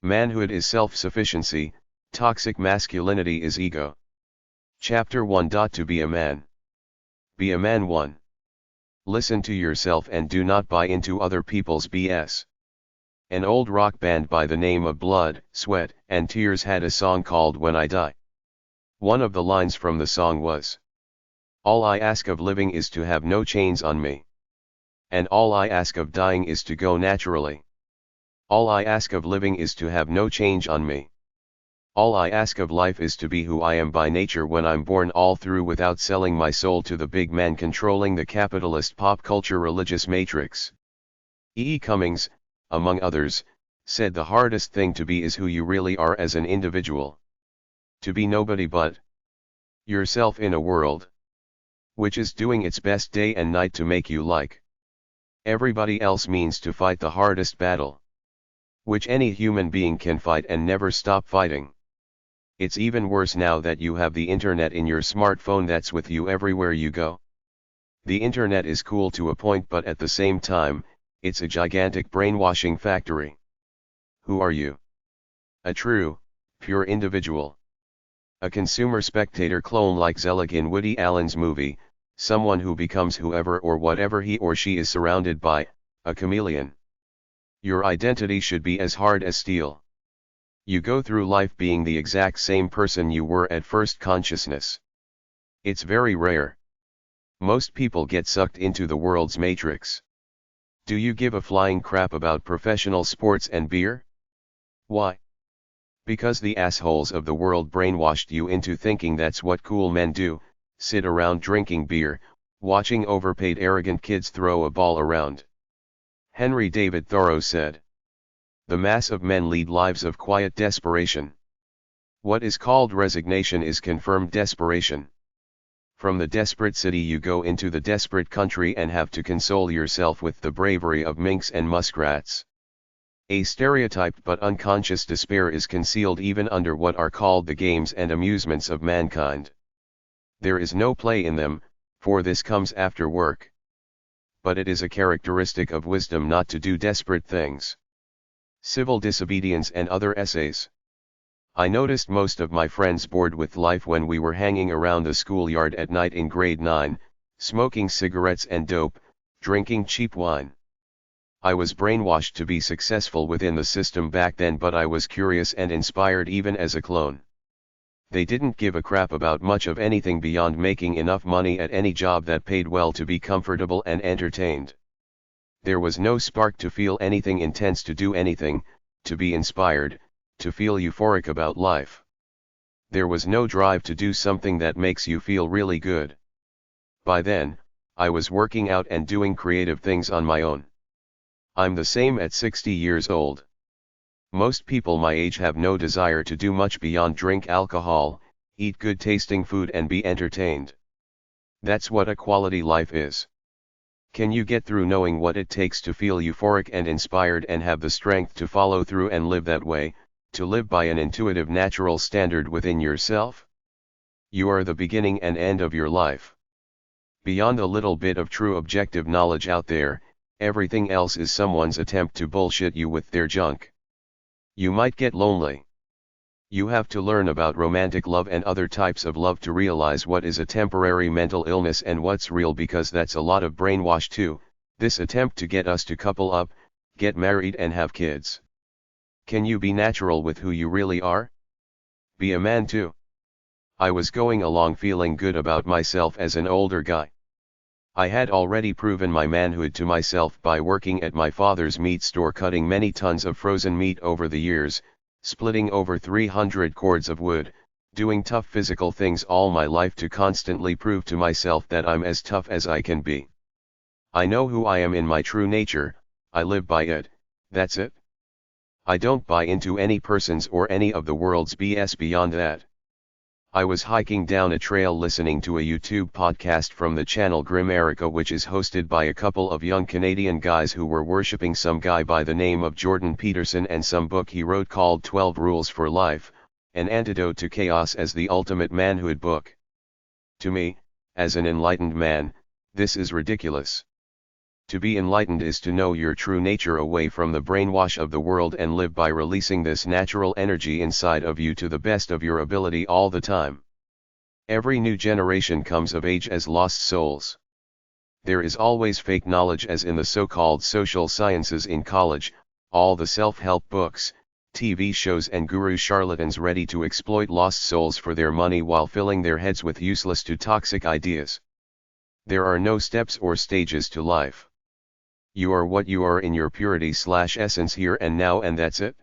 Manhood is self-sufficiency, toxic masculinity is ego. Chapter 1. To be a man. Be a man. 1. Listen to yourself and do not buy into other people's BS. An old rock band by the name of Blood, Sweat, and Tears had a song called When I Die. One of the lines from the song was, "All I ask of living is to have no chains on me. And all I ask of dying is to go naturally. All I ask of living is to have no change on me. All I ask of life is to be who I am by nature when I'm born, all through without selling my soul to the big man controlling the capitalist pop culture religious matrix." E. Cummings, among others, said the hardest thing to be is who you really are as an individual. To be nobody but yourself in a world which is doing its best day and night to make you like everybody else means to fight the hardest battle which any human being can fight and never stop fighting. It's even worse now that you have the internet in your smartphone that's with you everywhere you go. The internet is cool to a point, but at the same time, it's a gigantic brainwashing factory. Who are you? A true, pure individual. A consumer spectator clone like Zelig in Woody Allen's movie, someone who becomes whoever or whatever he or she is surrounded by, a chameleon. Your identity should be as hard as steel. You go through life being the exact same person you were at first consciousness. It's very rare. Most people get sucked into the world's matrix. Do you give a flying crap about professional sports and beer? Why? Because the assholes of the world brainwashed you into thinking that's what cool men do, sit around drinking beer, watching overpaid arrogant kids throw a ball around. Henry David Thoreau said, "The mass of men lead lives of quiet desperation. What is called resignation is confirmed desperation. From the desperate city you go into the desperate country and have to console yourself with the bravery of minks and muskrats." A stereotyped but unconscious despair is concealed even under what are called the games and amusements of mankind. There is no play in them, for this comes after work. But it is a characteristic of wisdom not to do desperate things. Civil Disobedience and Other Essays. I noticed most of my friends bored with life when we were hanging around the schoolyard at night in grade 9, smoking cigarettes and dope, drinking cheap wine. I was brainwashed to be successful within the system back then, but I was curious and inspired even as a clone. They didn't give a crap about much of anything beyond making enough money at any job that paid well to be comfortable and entertained. There was no spark to feel anything intense, to do anything, to be inspired, to feel euphoric about life. There was no drive to do something that makes you feel really good. By then, I was working out and doing creative things on my own. I'm the same at 60 years old. Most people my age have no desire to do much beyond drink alcohol, eat good tasting food and be entertained. That's what a quality life is. Can you get through knowing what it takes to feel euphoric and inspired and have the strength to follow through and live that way, to live by an intuitive natural standard within yourself? You are the beginning and end of your life. Beyond a little bit of true objective knowledge out there, everything else is someone's attempt to bullshit you with their junk. You might get lonely. You have to learn about romantic love and other types of love to realize what is a temporary mental illness and what's real, because that's a lot of brainwash too, this attempt to get us to couple up, get married and have kids. Can you be natural with who you really are? Be a man too. I was going along feeling good about myself as an older guy. I had already proven my manhood to myself by working at my father's meat store, cutting many tons of frozen meat over the years, splitting over 300 cords of wood, doing tough physical things all my life to constantly prove to myself that I'm as tough as I can be. I know who I am in my true nature, I live by it, that's it. I don't buy into any person's or any of the world's BS beyond that. I was hiking down a trail listening to a YouTube podcast from the channel Grimerica, which is hosted by a couple of young Canadian guys who were worshipping some guy by the name of Jordan Peterson and some book he wrote called 12 Rules for Life, An Antidote to Chaos as the ultimate manhood book. To me, as an enlightened man, this is ridiculous. To be enlightened is to know your true nature away from the brainwash of the world and live by releasing this natural energy inside of you to the best of your ability all the time. Every new generation comes of age as lost souls. There is always fake knowledge as in the so-called social sciences in college, all the self-help books, TV shows and guru charlatans ready to exploit lost souls for their money while filling their heads with useless to toxic ideas. There are no steps or stages to life. You are what you are in your purity/essence here and now, and that's it.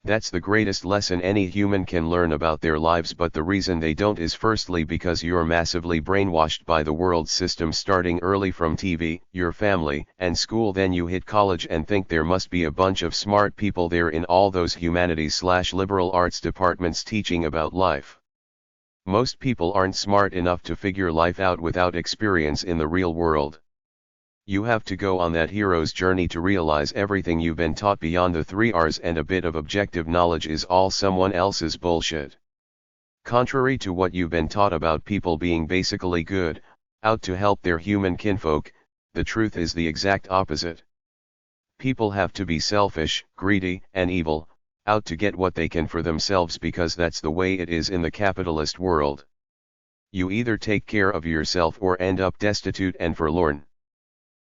That's the greatest lesson any human can learn about their lives, but the reason they don't is firstly because you're massively brainwashed by the world system starting early from TV, your family, and school. Then you hit college and think there must be a bunch of smart people there in all those humanities/liberal arts departments teaching about life. Most people aren't smart enough to figure life out without experience in the real world. You have to go on that hero's journey to realize everything you've been taught beyond the 3 R's and a bit of objective knowledge is all someone else's bullshit. Contrary to what you've been taught about people being basically good, out to help their human kinfolk, the truth is the exact opposite. People have to be selfish, greedy, and evil, out to get what they can for themselves because that's the way it is in the capitalist world. You either take care of yourself or end up destitute and forlorn.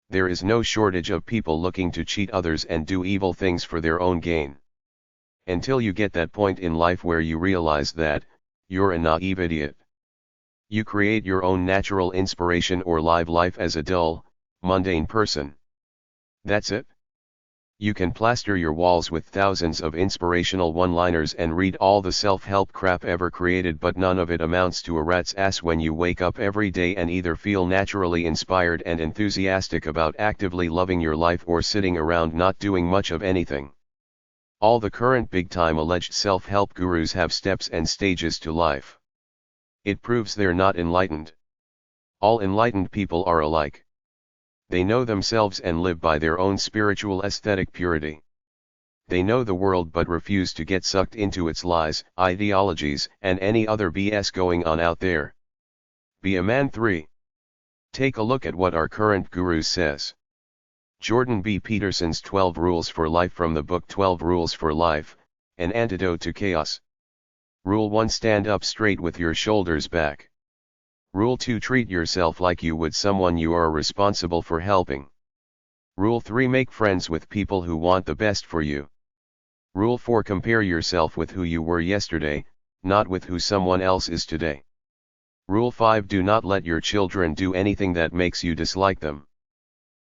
There is no shortage of people looking to cheat others and do evil things for their own gain. Until you get that point in life where you realize that, you're a naive idiot. You create your own natural inspiration or live life as a dull, mundane person. That's it. You can plaster your walls with thousands of inspirational one-liners and read all the self-help crap ever created, but none of it amounts to a rat's ass when you wake up every day and either feel naturally inspired and enthusiastic about actively loving your life or sitting around not doing much of anything. All the current big-time alleged self-help gurus have steps and stages to life. It proves they're not enlightened. All enlightened people are alike. They know themselves and live by their own spiritual aesthetic purity. They know the world but refuse to get sucked into its lies, ideologies, and any other BS going on out there. Be a man. 3. Take a look at what our current guru says. Jordan B. Peterson's 12 Rules for Life from the book 12 Rules for Life, An Antidote to Chaos. Rule 1: Stand up straight with your shoulders back. Rule 2: Treat yourself like you would someone you are responsible for helping. Rule 3: Make friends with people who want the best for you. Rule 4: Compare yourself with who you were yesterday, not with who someone else is today. Rule 5: Do not let your children do anything that makes you dislike them.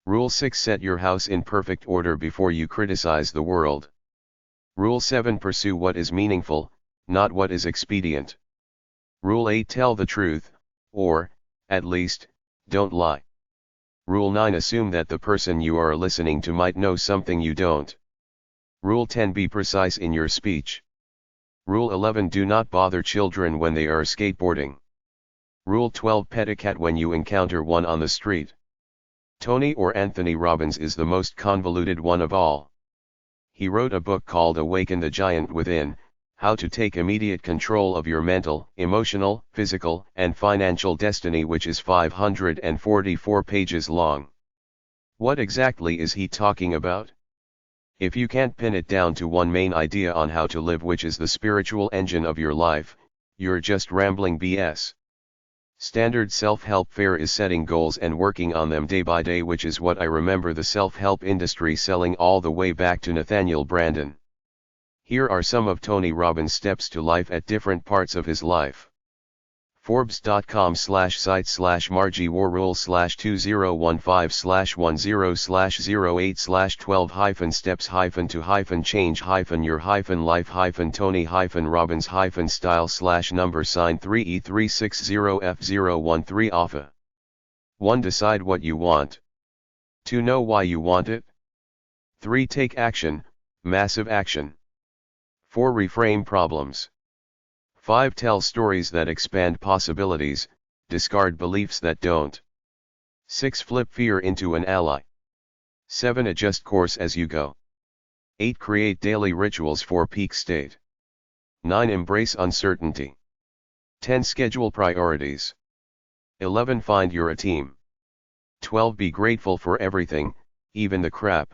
Rule 6: Set your house in perfect order before you criticize the world. Rule 7: Pursue what is meaningful, not what is expedient. Rule 8: Tell the truth, or, at least, don't lie. Rule 9: Assume that the person you are listening to might know something you don't. Rule 10: Be precise in your speech. Rule 11: Do not bother children when they are skateboarding. Rule 12: Pet a cat when you encounter one on the street. Tony or Anthony Robbins is the most convoluted one of all. He wrote a book called Awaken the Giant Within, How to Take Immediate Control of Your Mental, Emotional, Physical, and Financial Destiny, which is 544 pages long. What exactly is he talking about? If you can't pin it down to one main idea on how to live, which is the spiritual engine of your life, you're just rambling BS. Standard self-help fare is setting goals and working on them day by day, which is what I remember the self-help industry selling all the way back to Nathaniel Branden. Here are some of Tony Robbins' steps to life at different parts of his life. Forbes.com/sites/Margie-War-Style/20-12-steps-to-Tony-Robbins-Tony-F013 1. Decide what you want. 2. Know why you want it. 3. Take action, massive action. 4. Reframe problems. 5. Tell stories that expand possibilities, discard beliefs that don't. 6. Flip fear into an ally. 7. Adjust course as you go. 8. Create daily rituals for peak state. 9. Embrace uncertainty. 10. Schedule priorities. 11. Find your team. 12. Be grateful for everything, even the crap.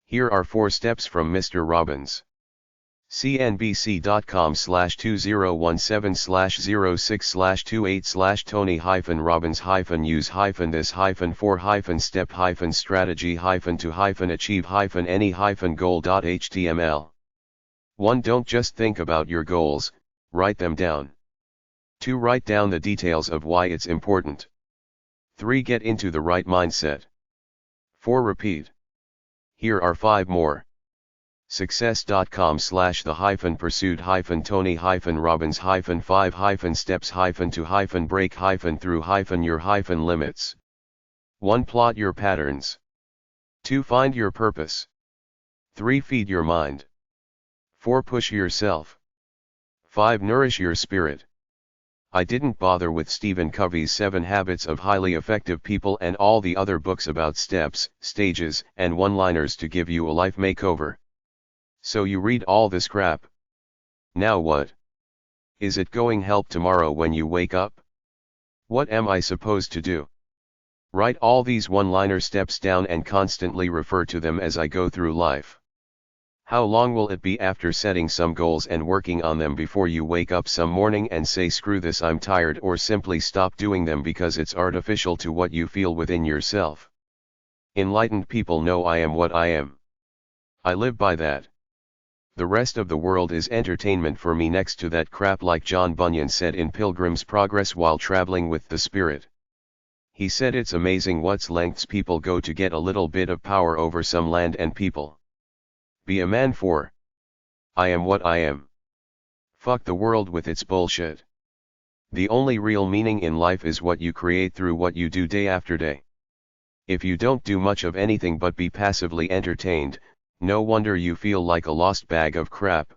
Here are 4 steps from Mr. Robbins. cnbc.com/2017/06/28/Tony-Robbins-use-this-4-step-achieve-any-goal.html. 1. Don't just think about your goals, write them down. 2. Write down the details of why it's important. 3. Get into the right mindset. 4. Repeat. Here are 5 more. Success.com/the-pursuit-Tony-Robbins-5-steps-to-break-through-your-limits. 1. Plot your patterns. 2. Find your purpose. 3. Feed your mind. 4. Push yourself. 5. Nourish your spirit. I didn't bother with Stephen Covey's 7 Habits of Highly Effective People and all the other books about steps, stages, and one-liners to give you a life makeover. So you read all this crap. Now what? Is it going to help tomorrow when you wake up? What am I supposed to do? Write all these one-liner steps down and constantly refer to them as I go through life. How long will it be after setting some goals and working on them before you wake up some morning and say screw this, I'm tired, or simply stop doing them because it's artificial to what you feel within yourself? Enlightened people know I am what I am. I live by that. The rest of the world is entertainment for me next to that crap, like John Bunyan said in Pilgrim's Progress while traveling with the Spirit. He said it's amazing what's lengths people go to get a little bit of power over some land and people. Be a man. 4. I am what I am. Fuck the world with its bullshit. The only real meaning in life is what you create through what you do day after day. If you don't do much of anything but be passively entertained, no wonder you feel like a lost bag of crap.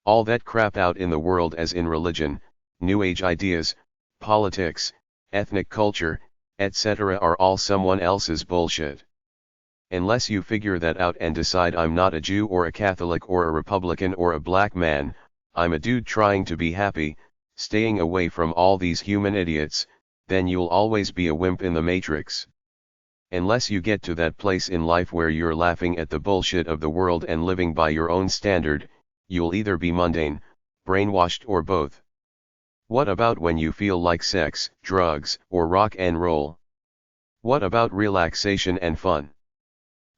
All that crap out in the world, as in religion, New Age ideas, politics, ethnic culture, etc., are all someone else's bullshit. Unless you figure that out and decide I'm not a Jew or a Catholic or a Republican or a black man, I'm a dude trying to be happy, staying away from all these human idiots, then you'll always be a wimp in the matrix. Unless you get to that place in life where you're laughing at the bullshit of the world and living by your own standard, you'll either be mundane, brainwashed, or both. What about when you feel like sex, drugs, or rock and roll? What about relaxation and fun?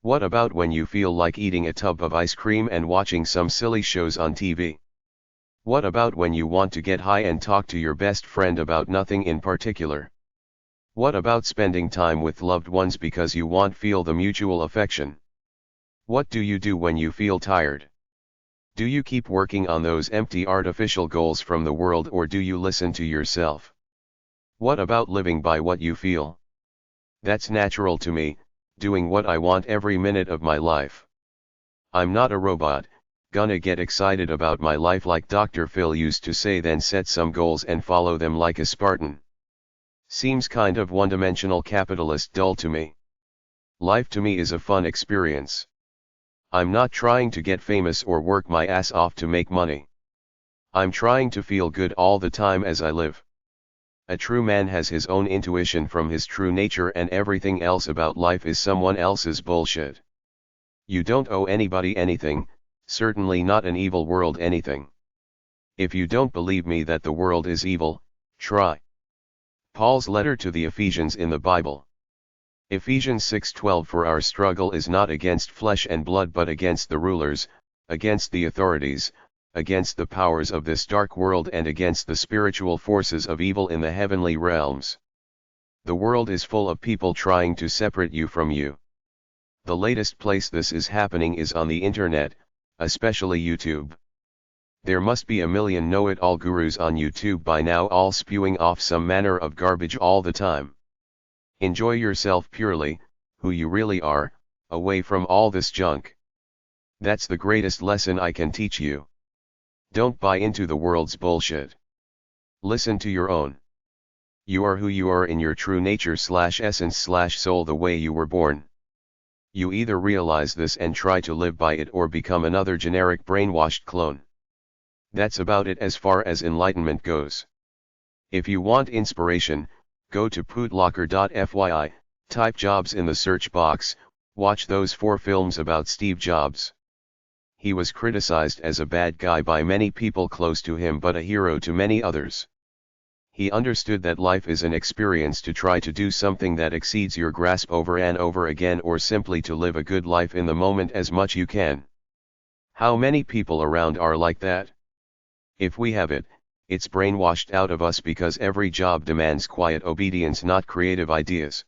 What about when you feel like eating a tub of ice cream and watching some silly shows on TV? What about when you want to get high and talk to your best friend about nothing in particular? What about spending time with loved ones because you want to feel the mutual affection? What do you do when you feel tired? Do you keep working on those empty artificial goals from the world, or do you listen to yourself? What about living by what you feel? That's natural to me, doing what I want every minute of my life. I'm not a robot, gonna get excited about my life like Dr. Phil used to say, then set some goals and follow them like a Spartan. Seems kind of one-dimensional, capitalist, dull to me. Life to me is a fun experience. I'm not trying to get famous or work my ass off to make money. I'm trying to feel good all the time as I live. A true man has his own intuition from his true nature, and everything else about life is someone else's bullshit. You don't owe anybody anything, certainly not an evil world anything. If you don't believe me that the world is evil, try Paul's letter to the Ephesians in the Bible. Ephesians 6:12. For our struggle is not against flesh and blood but against the rulers, against the authorities, against the powers of this dark world, and against the spiritual forces of evil in the heavenly realms. The world is full of people trying to separate you from you. The latest place this is happening is on the internet, especially YouTube. There must be a million know-it-all gurus on YouTube by now, all spewing off some manner of garbage all the time. Enjoy yourself purely, who you really are, away from all this junk. That's the greatest lesson I can teach you. Don't buy into the world's bullshit. Listen to your own. You are who you are in your true nature/essence/soul, the way you were born. You either realize this and try to live by it, or become another generic brainwashed clone. That's about it as far as enlightenment goes. If you want inspiration, go to pootlocker.fyi, Type Jobs in the search box, watch those 4 films about Steve Jobs. He was criticized as a bad guy by many people close to him but a hero to many others. He understood that life is an experience to try to do something that exceeds your grasp over and over again, or simply to live a good life in the moment as much you can. How many people around are like that? If we have it, it's brainwashed out of us because every job demands quiet obedience, not creative ideas.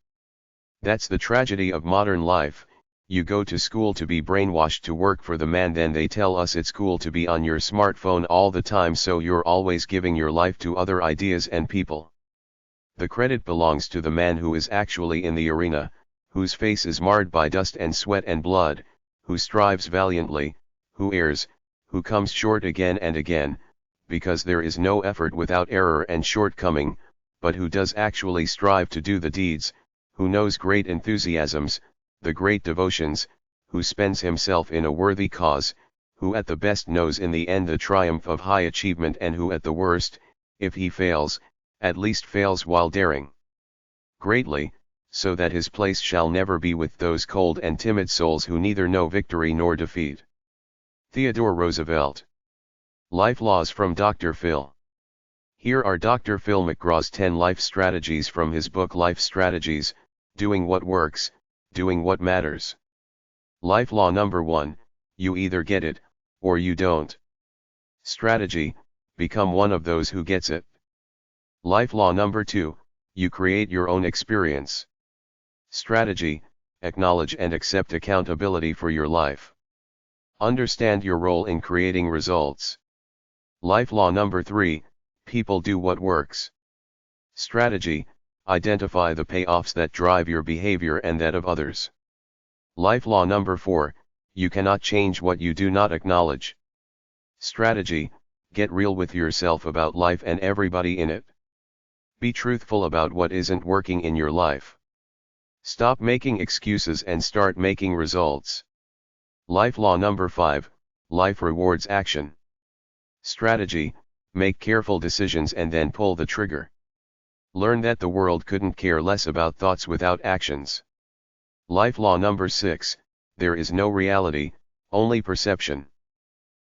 That's the tragedy of modern life. You go to school to be brainwashed to work for the man, then they tell us it's cool to be on your smartphone all the time, so you're always giving your life to other ideas and people. The credit belongs to the man who is actually in the arena, whose face is marred by dust and sweat and blood, who strives valiantly, who errs, who comes short again and again, because there is no effort without error and shortcoming, but who does actually strive to do the deeds, who knows great enthusiasms, the great devotions, who spends himself in a worthy cause, who at the best knows in the end the triumph of high achievement, and who at the worst, if he fails, at least fails while daring greatly, so that his place shall never be with those cold and timid souls who neither know victory nor defeat. Theodore Roosevelt. Life Laws from Dr. Phil. Here are Dr. Phil McGraw's 10 life strategies from his book Life Strategies, Doing What Works, Doing What Matters. Life Law Number 1, you either get it, or you don't. Strategy, become one of those who gets it. Life Law Number 2, you create your own experience. Strategy, acknowledge and accept accountability for your life. Understand your role in creating results. Life Law Number 3, people do what works. Strategy, identify the payoffs that drive your behavior and that of others. Life Law Number 4, you cannot change what you do not acknowledge. Strategy, get real with yourself about life and everybody in it. Be truthful about what isn't working in your life. Stop making excuses and start making results. Life Law Number 5, life rewards action. Strategy, make careful decisions and then pull the trigger. Learn that the world couldn't care less about thoughts without actions. Life Law Number 6, there is no reality, only perception.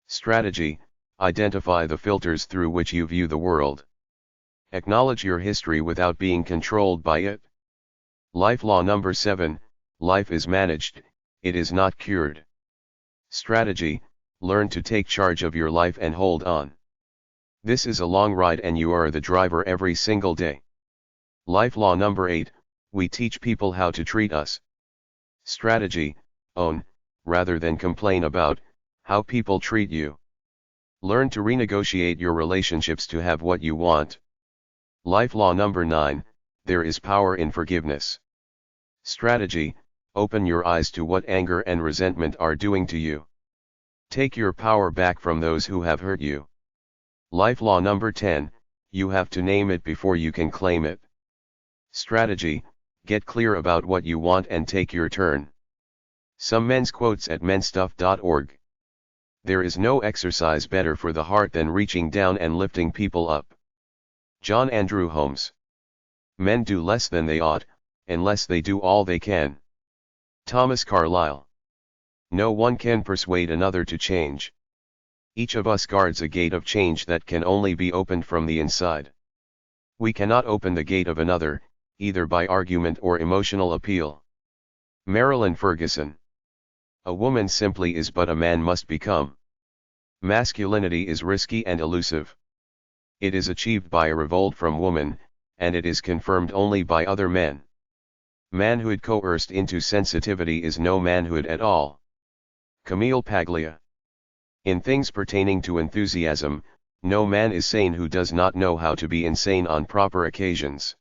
Strategy, identify the filters through which you view the world. Acknowledge your history without being controlled by it. Life Law Number 7, life is managed, it is not cured. Strategy, learn to take charge of your life and hold on. This is a long ride and you are the driver every single day. Life Law Number 8, we teach people how to treat us. Strategy, own, rather than complain about, how people treat you. Learn to renegotiate your relationships to have what you want. Life Law Number 9, there is power in forgiveness. Strategy, open your eyes to what anger and resentment are doing to you. Take your power back from those who have hurt you. Life Law Number 10, you have to name it before you can claim it. Strategy, get clear about what you want and take your turn. Some men's quotes at menstuff.org. There is no exercise better for the heart than reaching down and lifting people up. John Andrew Holmes. Men do less than they ought, unless they do all they can. Thomas Carlyle. No one can persuade another to change. Each of us guards a gate of change that can only be opened from the inside. We cannot open the gate of another, either by argument or emotional appeal. Marilyn Ferguson. A woman simply is but a man must become. Masculinity is risky and elusive. It is achieved by a revolt from woman, and it is confirmed only by other men. Manhood coerced into sensitivity is no manhood at all. Camille Paglia. In things pertaining to enthusiasm, no man is sane who does not know how to be insane on proper occasions.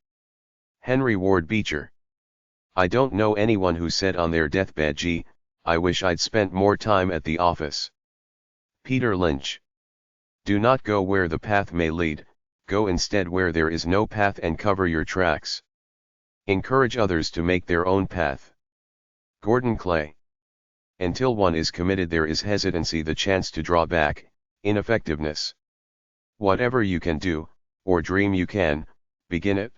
Henry Ward Beecher. I don't know anyone who said on their deathbed, "Gee, I wish I'd spent more time at the office." Peter Lynch. Do not go where the path may lead, go instead where there is no path and cover your tracks. Encourage others to make their own path. Gordon Clay. Until one is committed there is hesitancy, the chance to draw back, ineffectiveness. Whatever you can do, or dream you can, begin it.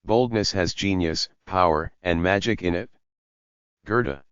Boldness has genius, power, and magic in it. Goethe.